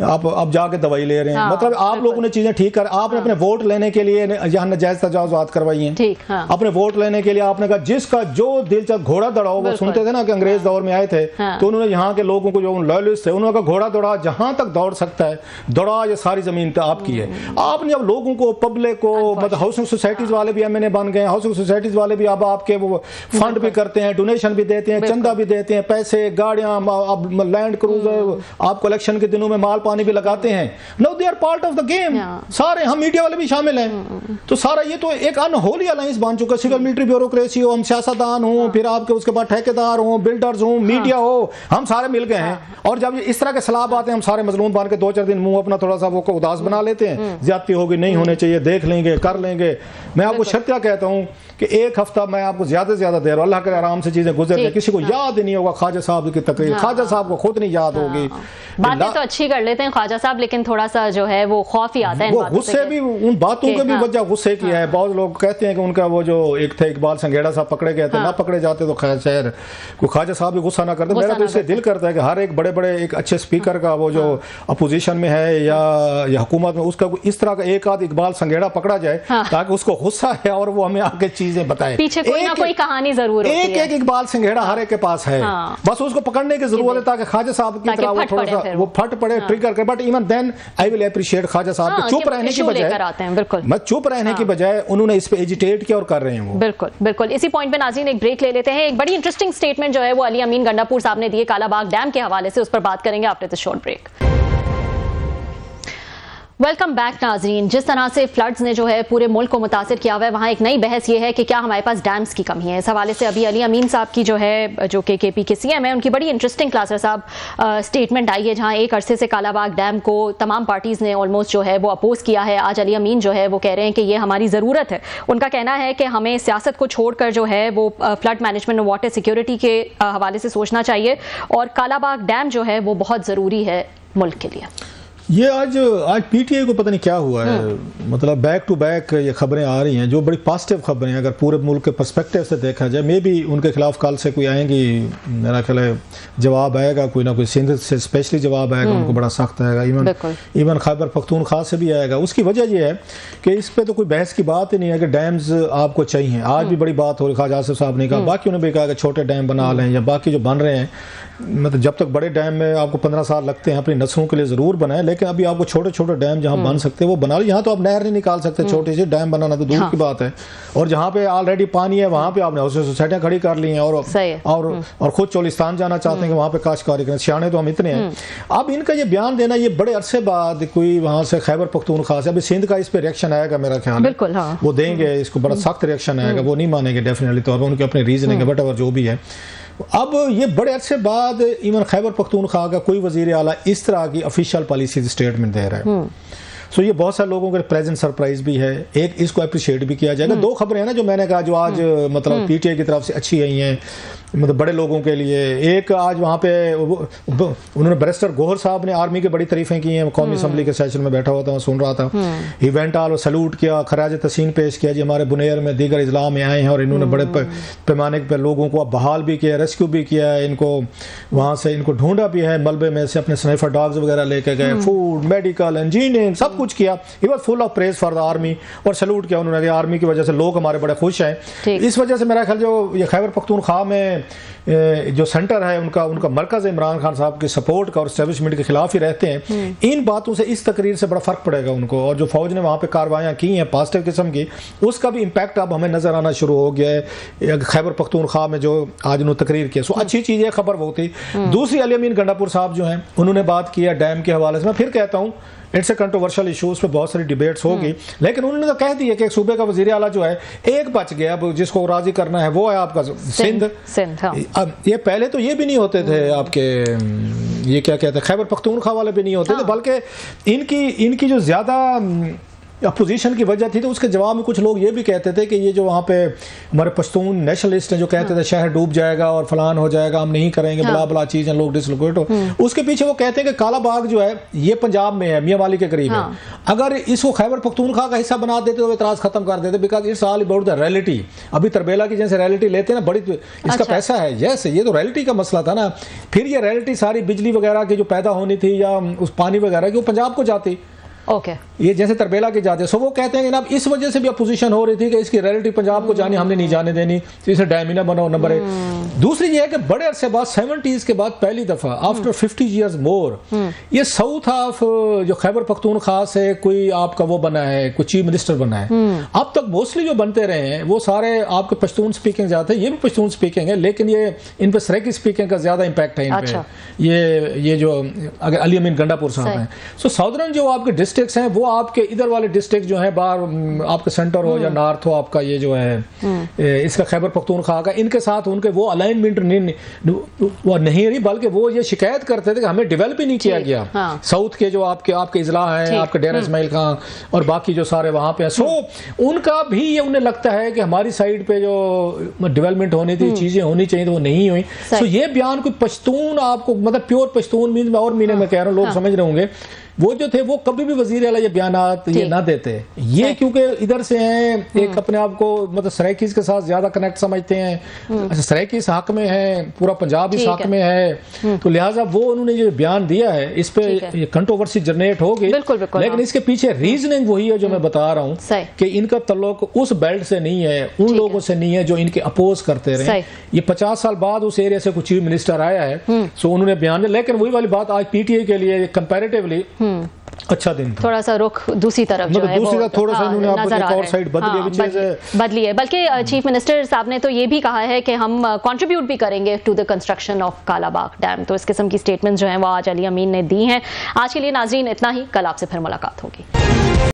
आप अब जाके दवाई ले रहे हैं। मतलब आप लोगों ने चीजें ठीक कर, आपने अपने वोट लेने के लिए यहाँ नजायज तजावुज़ात करवाई हैं, अपने वोट लेने के लिए आपने कहा जिसका जो दिलचस्प घोड़ा दौड़ाओ, वो सुनते थे ना कि अंग्रेज दौर में आए थे तो उन्होंने यहाँ के लोगों को जो लॉयलिस्ट थे उन्होंने कहा घोड़ा दौड़ा जहां तक दौड़ सकता है दौड़ा, ये सारी जमीन तो आपकी है। आपने अब लोगों को, पब्लिक को, मतलब हाउसिंग सोसाइटीज वाले भी एमएनए बन गए, हाउसिंग सोसाइटीज वाले भी अब आपके वो फंड भी करते हैं, डोनेशन भी देते हैं, चंदा भी देते हैं, पैसे, गाड़ियां, अब लैंड क्रूजर, आप कलेक्शन के दिनों में माल पानी भी लगाते हैं। No they are part of the game, सारे हम मीडिया वाले भी शामिल हैं। तो सारा ये तो एक अनहोली अलायंस बन चुका है, सिविल मिलिट्री ब्यूरोक्रेसी हो, हम सियासतदान हो, फिर आपके उसके बाद ठेकेदार हो, बिल्डर्स हो, मीडिया हो, हम सारे मिल गए हैं। और जब इस तरह के सलाब आते हैं हम सारे मजलूम बन के 2-4 दिन मुंह अपना थोड़ा सा वो उदास बना लेते हैं, ज्यादती होगी, नहीं होने चाहिए, देख लेंगे, कर लेंगे। मैं आपको शर्तिया कहता हूँ कि एक हफ्ता मैं आपको ज्यादा से ज्यादा देर, अल्लाह करे आराम से चीजें गुजर जाए, किसी को याद ही नहीं होगा ख्वाजा साहब की तकरीर, ख्वाजा साहब को खुद नहीं याद होगी। बातें तो अच्छी कर लेते हैं ख्वाजा साहब, लेकिन थोड़ा सा जो है वो खौफ ही आता है, वो गुस्से भी, उन बातों के भी वजह गुस्से की है। बहुत लोग कहते हैं कि उनका वो जो एक थे इकबाल संघेड़ा साहब पकड़े गए थे, ना पकड़े जाते तो खैर शायद कोई ख्वाजा साहब भी गुस्सा ना करते। मेरा तो इससे दिल करता है कि हर एक बड़े बड़े एक अच्छे स्पीकर का वो जो अपोजिशन में है या हुकूमत में, उसका इस तरह का एक आध इकबाल संघेड़ा पकड़ा जाए ताकि उसको गुस्सा है और वो हमें आके चीजें बताए। पीछे कोई ना कोई कहानी जरूर होती है। एक इकबाल संघेड़ा हर एक के पास है, बस उसको पकड़ने की जरूरत है ताकि ख्वाजा साहब की तरह वो थोड़ा सा वो फट पड़े, ट्रिगर करे। But even then I will appreciate Khawaja साहब के चुप रहने की बजाय, मैं चुप रहने की बजाय उन्होंने इस पे एजिटेट किया और कर रहे हैं वो। बिल्कुल बिल्कुल। इसी पॉइंट पे नाज़रीन एक ब्रेक ले लेते हैं। एक बड़ी इंटरेस्टिंग स्टेटमेंट जो है वो अली अमीन गंडापुर साहब ने दी है कालाबाग डैम के हवाले से, उस पर बात करेंगे after this short break. Welcome back नाजरीन। जिस तरह से फ्लड्स ने जो है पूरे मुल्क को मुतासिर किया हुआ है, वहाँ एक नई बहस ये है कि क्या हमारे पास डैम्स की कमी है। इस हवाले से अभी अली अमीन साहब की जो है, जो कि केपी के सीएम है, उनकी बड़ी इंटरेस्टिंग क्लासर साहब स्टेटमेंट आई है, जहाँ एक अरसे से कालाबाग डैम को तमाम पार्टीज़ ने ऑलमोस्ट जो है वो अपोज किया है। आज अली अमीन जो है वो कह रहे हैं कि ये हमारी ज़रूरत है। उनका कहना है कि हमें सियासत को छोड़कर जो है वो फ्लड मैनेजमेंट और वाटर सिक्योरिटी के हवाले से सोचना चाहिए, और कालाबाग डैम जो है वो बहुत ज़रूरी है मुल्क के लिए। ये आज पीटीआई को पता नहीं क्या हुआ है, मतलब बैक टू बैक ये खबरें आ रही हैं जो बड़ी पॉजिटिव खबरें हैं। अगर पूरे मुल्क के पर्सपेक्टिव से देखा जाए, मे बी उनके खिलाफ कल से कोई आएंगी, मेरा ख्याल है जवाब आएगा, कोई ना कोई सिंध से स्पेशली जवाब आएगा, उनको बड़ा सख्त आएगा, इवन खैबर पख्तूनख्वा से भी आएगा। उसकी वजह यह है कि इस पर तो कोई बहस की बात ही नहीं है कि डैम्स आपको चाहिए। आज भी बड़ी बात हो रही, ख्वाजा आसिफ साहब ने कहा, बाकी उन्होंने भी कहा कि छोटे डैम बना लें, या बाकी जो बन रहे हैं, मतलब जब तक बड़े डैम में आपको 15 साल लगते हैं अपनी नस्लों के लिए ज़रूर बनाएं, लेकिन अभी आपको छोटे छोटे डैम जहाँ बन सकते हैं वो बना लो। यहाँ तो आप नहर नहीं निकाल सकते, छोटे से डैम बनाना तो दूर की बात है। और जहाँ पे ऑलरेडी पानी है वहाँ पे आपने सोसाइटियाँ खड़ी कर ली हैं और खुद चोलिस्तान जाना चाहते हैं कि वहाँ पे काश्तकारी करें। सियाने तो हम इतने हैं। अब इनका ये बयान देना, ये बड़े अरसे बाद कोई वहाँ से खैबर पख्तूनख्वा से, अभी सिंध का इस पे रिएक्शन आएगा मेरा ख्याल है, बिल्कुल हाँ। वो देंगे इसको, बड़ा सख्त रिएक्शन आएगा, वो नहीं मानेंगे डेफिनेटली तौर पर, उनके अपने रीजनिंग है वटएवर जो भी है। अब ये बड़े अरसे बाद इवन खैबर पख्तूनख्वा का कोई वजीर आला इस तरह की ऑफिशियल पॉलिसी स्टेटमेंट दे रहा है। सो ये बहुत सारे लोगों के प्रेजेंट सरप्राइज भी है, एक इसको अप्रिशिएट भी किया जाएगा। दो खबरें हैं ना जो मैंने कहा जो आज मतलब पीटीआई की तरफ से अच्छी आई हैं, मतलब बड़े लोगों के लिए। एक आज वहाँ पे उन्होंने बैरिस्टर गोहर साहब ने आर्मी की बड़ी तारीफें की हैं, कौमी असम्बली के सेशन में बैठा हुआ था, सुन रहा था। इवेंट आल सैल्यूट किया, खराज तहसीन पेश किया जी हमारे बुनेर में दीगर इजला में आए हैं और इन्होंने बड़े पैमाने पर लोगों को बहाल भी किया, रेस्क्यू भी किया है, इनको वहाँ से इनको ढूंढा भी है, मलबे में से अपने स्नाइफर डॉग्स वगैरह लेके गए, फूड मेडिकल इंजीनियरिंग सब कुछ किया। He was full of praise for the army और सैल्यूट किया उन्होंने, आर्मी की वजह से लोग हमारे बड़े खुश हैं। इस वजह से मेरा ख्याल जो ये खैबर पख्तूनख्वा में जो सेंटर है उनका मरकज इमरान खान साहब की सपोर्ट का और एस्टेब्लिशमेंट के खिलाफ ही रहते हैं। इन बातों से इस तकरीर से बड़ा फर्क पड़ेगा उनको, और जो फौज ने वहाँ पे कार्रवाइयाँ की हैं पॉजिटिव किस्म की, उसका भी इम्पैक्ट अब हमें नजर आना शुरू हो गया है खैबर पख्तूनख्वा में जो आज उन्होंने तकरीर की। सो अच्छी चीज़ है, खबर वो थी। दूसरी अली अमीन गंडापुर साहब जो हैं उन्होंने बात किया डैम के हवाले से। मैं फिर कहता हूँ इट्स ए कंट्रोवर्शियल इशू, उस पर बहुत सारी डिबेट्स होगी, लेकिन उन्होंने तो कह दिया कि एक सूबे का वजीर आला जो है एक बच गया, अब जिसको राजी करना है वो है आपका सिंध। हाँ। अब ये पहले तो ये भी नहीं होते थे आपके, ये क्या कहते हैं, खैबर पख्तूनख्वा वाले भी नहीं होते थे, बल्कि इनकी जो ज्यादा अपोजिशन की वजह थी तो उसके जवाब में कुछ लोग ये भी कहते थे कि ये जो वहाँ पे हमारे पश्तून नेशनलिस्ट हैं जो कहते थे शहर डूब जाएगा और फलान हो जाएगा, हम नहीं करेंगे, बला बला चीज़ है, लोग डिसलोकेट हो। उसके पीछे वो कहते हैं कि काला बाग जो है ये पंजाब में है, मियाँ वाली के करीब है, अगर इसको खैबर पख्तूनख्वा का हिस्सा बना देते तो इतराज़ खत्म कर देते, because it's all about the reality. अभी तरबेला की जैसे रियलिटी लेते हैं ना, बड़ी इसका पैसा है, यस ये तो रियलिटी का मसला था ना। फिर ये रियलिटी सारी बिजली वगैरह की जो पैदा होनी थी या उस पानी वगैरह की वो पंजाब को जाती, ये जैसे तरबेला के जाते। सो वो कहते हैं कि अब इस वजह से भी अपोजिशन हो रही थी कि इसकी रियलिटी पंजाब को जानी, हमने नहीं जाने देनी, तो इसे डैम ही ना बनाओ, नंबर एक। दूसरी ये है कि बड़े अरसे बाद 70s के बाद पहली दफा आफ्टर 50 years मोर ये साउथ ऑफ जो खैबर पख्तूनख्वा से कोई आपका वो बना है, कोई चीफ मिनिस्टर बना है। अब तक मोस्टली जो बनते रहे हैं वो सारे आपके पश्तून स्पीकिंग जाते हैं, ये भी पश्तून स्पीकिंग है, लेकिन ये इन पर सराइकी स्पीकिंग का ज्यादा इंपैक्ट है इन पे। ये जो अगर अली अमीन गंडापुर साहब हैं, सो साउदर्न जो आपके डिस्ट्रिक्ट्स हैं वो आपके इधर वाले डिस्ट्रिक्ट जो है बाहर आपके सेंटर हो या नॉर्थ हो आपका ये जो है इसका खैबर पख्तूनख्वा का, इनके साथ उनके वो अलाइनमेंट नहीं रही, बल्कि वो ये शिकायत करते थे कि हमें डेवलप ही नहीं किया गया। साउथ के जो आपके इजला हैं, आपके डेरा इस्माइल खान और बाकी जो सारे वहां पे, सो उनका भी ये उन्हें लगता है कि हमारी साइड पे जो डेवलपमेंट होनी थी, चीजें होनी चाहिए तो वो नहीं हुई। सो ये बयान कोई पश्तून आपको मतलब प्योर पश्तून मीन में और मीनिंग में कह रहा हूँ, लोग समझ रहे होंगे, वो जो थे वो कभी भी वजीर आला ये बयानात ये ना देते, ये क्योंकि इधर से हैं, एक अपने आप को मतलब सराइकीज के साथ ज्यादा कनेक्ट समझते हैं, सराइकीज हक में है, पूरा पंजाब इस हक में है, तो लिहाजा वो उन्होंने जो बयान दिया है इस पे ये कंट्रोवर्सी जनरेट होगी, लेकिन इसके पीछे रीजनिंग वही है जो मैं बता रहा हूँ कि इनका ताल्लुक उस बेल्ट से नहीं है, उन लोगों से नहीं है जो इनके अपोज करते रहे। ये 50 साल बाद उस एरिया से कुछ चीफ मिनिस्टर आया है, सो उन्होंने बयान दिया, लेकिन वही वाली बात आज पीटीआई के लिए कंपैरेटिवली अच्छा दिन था। थोड़ा सा रुख दूसरी तरफ जो है वो थोड़ा सा इन्होंने एक और साइड बदली है, बल्कि चीफ मिनिस्टर साहब ने तो ये भी कहा है कि हम कंट्रीब्यूट भी करेंगे to the construction of Kalabagh dam. तो इस किस्म की स्टेटमेंट्स जो हैं वो आज अली अमीन ने दी हैं। आज के लिए नाजरीन इतना ही, कल आपसे फिर मुलाकात होगी।